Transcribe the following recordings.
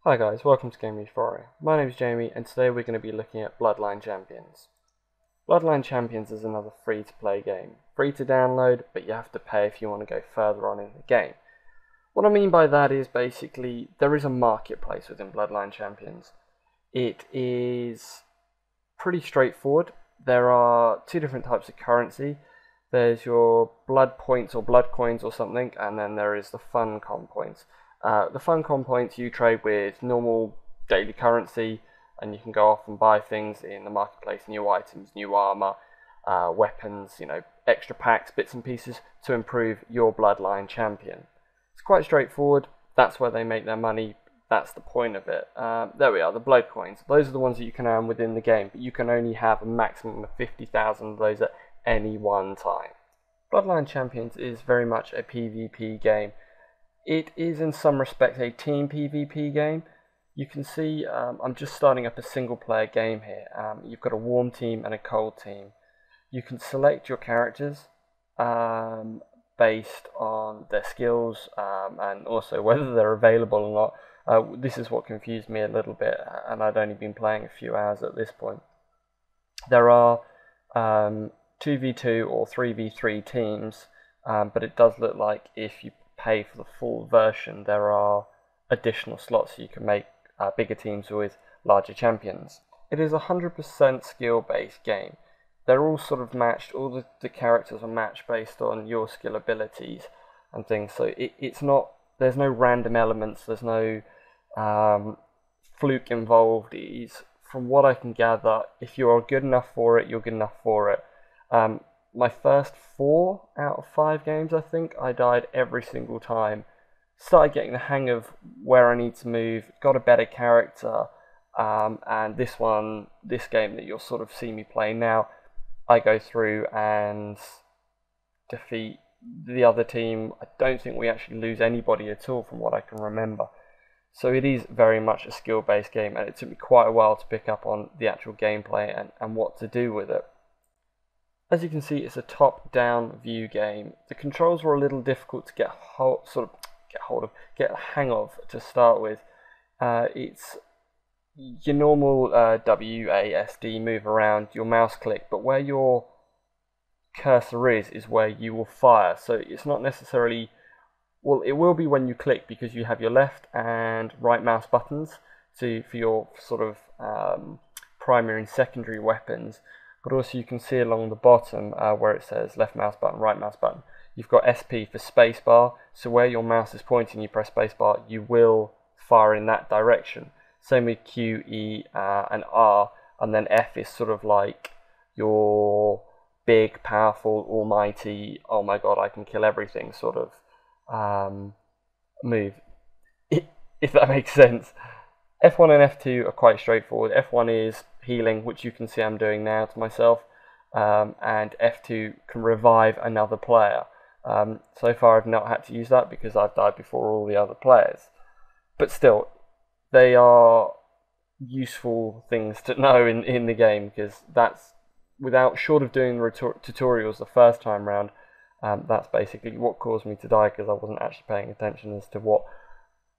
Hi guys, welcome to GamerEuphoria. My name is Jamie and today we're going to be looking at Bloodline Champions. Bloodline Champions is another free-to-play game. Free to download, but you have to pay if you want to go further on in the game. What I mean by that is basically there is a marketplace within Bloodline Champions. It is pretty straightforward. There are two different types of currency. There's your blood points or blood coins or something, and then there is the fun com points. The fun com points you trade with normal daily currency, and you can go off and buy things in the marketplace, new items, new armor, weapons, extra packs, bits and pieces to improve your Bloodline champion. It's quite straightforward. That's where they make their money. That's the point of it. There we are, the blood coins. Those are the ones that you can earn within the game, but you can only have a maximum of 50,000 of those at any one time. Bloodline Champions is very much a PvP game. It is in some respects a team PvP game. You can see I'm just starting up a single player game here. You've got a warm team and a cold team. You can select your characters based on their skills and also whether they're available or not. This is what confused me a little bit, and I'd only been playing a few hours at this point. There are 2v2 or 3v3 teams, but it does look like if you pay for the full version, there are additional slots so you can make bigger teams with larger champions. It is a 100% skill-based game. They're all sort of matched, all the characters are matched based on your skill abilities and things, so it's not, there's no random elements, there's no fluke involved. From what I can gather, if you are good enough for it, you're good enough for it. My first 4 out of 5 games, I think, I died every single time. Started getting the hang of where I need to move, got a better character, and this game that you'll sort of see me play now, I go through and defeat the other team. I don't think we actually lose anybody at all from what I can remember. So it is very much a skill-based game, and it took me quite a while to pick up on the actual gameplay and what to do with it. As you can see, it's a top-down view game. The controls were a little difficult to get a hang of to start with. It's your normal WASD move around, your mouse click, but where your cursor is where you will fire. So it's not necessarily, well, it will be when you click because you have your left and right mouse buttons for your sort of primary and secondary weapons. But also you can see along the bottom where it says left mouse button, right mouse button. You've got SP for spacebar, so where your mouse is pointing, you press spacebar, you will fire in that direction. Same with Q, E, and R, and then F is sort of like your big, powerful, almighty, oh my god, I can kill everything sort of move, if that makes sense. F1 and F2 are quite straightforward. F1 is healing, which you can see I'm doing now to myself, and F2 can revive another player. So far I've not had to use that because I've died before all the other players, but still they are useful things to know in the game, because that's, without short of doing the tutorials the first time round, that's basically what caused me to die, because I wasn't actually paying attention as to what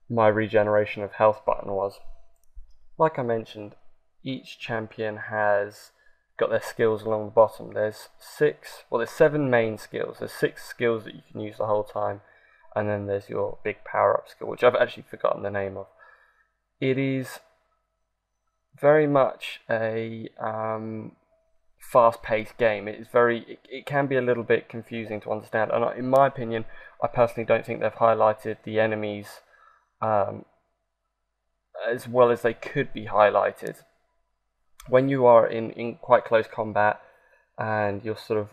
my regeneration of health button was. Like I mentioned, each champion has got their skills along the bottom. There's 7 main skills. There's 6 skills that you can use the whole time, and then there's your big power-up skill, which I've actually forgotten the name of. It is very much a fast-paced game. It can be a little bit confusing to understand, and in my opinion, I personally don't think they've highlighted the enemies as well as they could be highlighted. When you are in quite close combat and you're sort of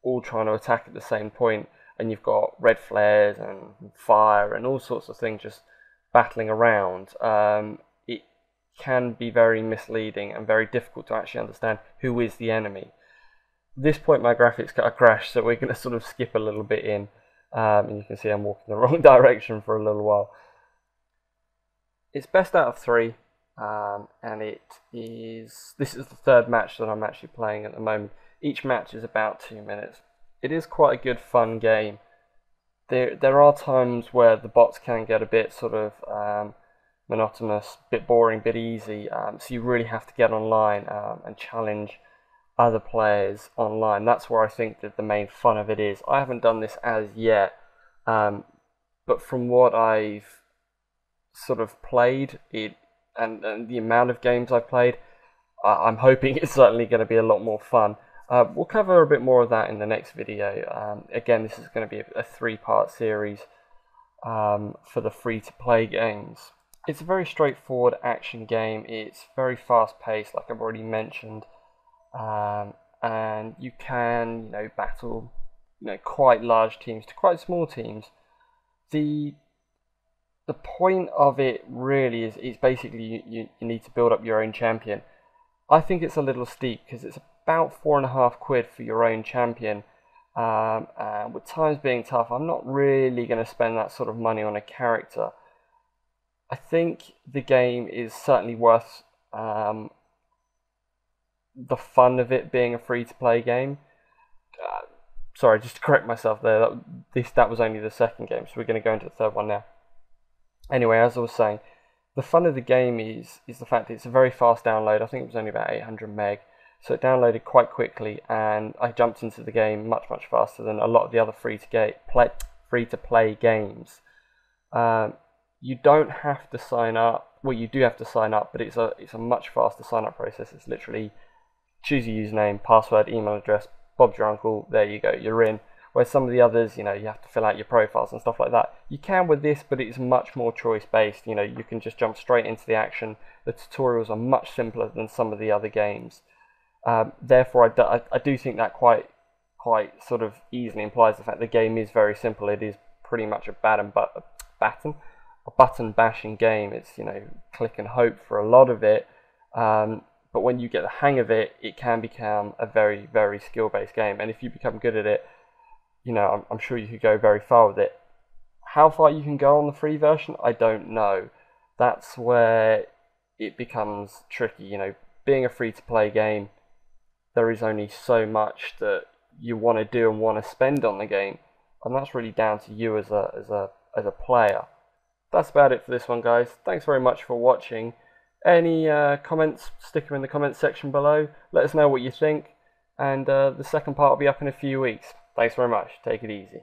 all trying to attack at the same point, and you've got red flares and fire and all sorts of things just battling around, it can be very misleading and very difficult to actually understand who is the enemy. At this point my graphics got a crash, so we're going to sort of skip a little bit in, and you can see I'm walking the wrong direction for a little while. It's best out of 3, and this is the 3rd match that I'm actually playing at the moment. Each match is about 2 minutes. It is quite a good fun game. There are times where the bots can get a bit sort of monotonous, bit boring, bit easy. So you really have to get online and challenge other players online. That's where I think that the main fun of it is. I haven't done this as yet, but from what I've sort of played it and the amount of games I've played, I'm hoping it's certainly going to be a lot more fun. We'll cover a bit more of that in the next video. Again, this is going to be a 3-part series for the free-to-play games. It's a very straightforward action game. It's very fast-paced, like I've already mentioned, and you can, battle, quite large teams to quite small teams. The point of it really is basically you need to build up your own champion. I think it's a little steep because it's about £4.50 for your own champion. And with times being tough, I'm not really going to spend that sort of money on a character. I think the game is certainly worth the fun of it being a free-to-play game. Sorry, just to correct myself there, that was only the second game, so we're going to go into the third one now. Anyway, as I was saying, the fun of the game is the fact that it's a very fast download. I think it was only about 800 meg, so it downloaded quite quickly, and I jumped into the game much faster than a lot of the other free-to-play games. You don't have to sign up. Well, you do have to sign up, but it's a much faster sign-up process. It's literally choose your username, password, email address, Bob's your uncle, there you go, you're in. Whereas some of the others, you have to fill out your profiles and stuff like that. You can with this, but it's much more choice-based. You can just jump straight into the action. The tutorials are much simpler than some of the other games. Therefore, I do think that quite sort of easily implies the fact the game is very simple. It is pretty much a button bashing game. It's click and hope for a lot of it. But when you get the hang of it, it can become a very, very skill-based game. And if you become good at it, I'm sure you could go very far with it. How far you can go on the free version, I don't know. That's where it becomes tricky. Being a free-to-play game, there is only so much that you want to do and want to spend on the game, and that's really down to you as a player. That's about it for this one, guys. Thanks very much for watching. Any comments, stick them in the comments section below. Let us know what you think, and the second part will be up in a few weeks. Thanks very much. Take it easy.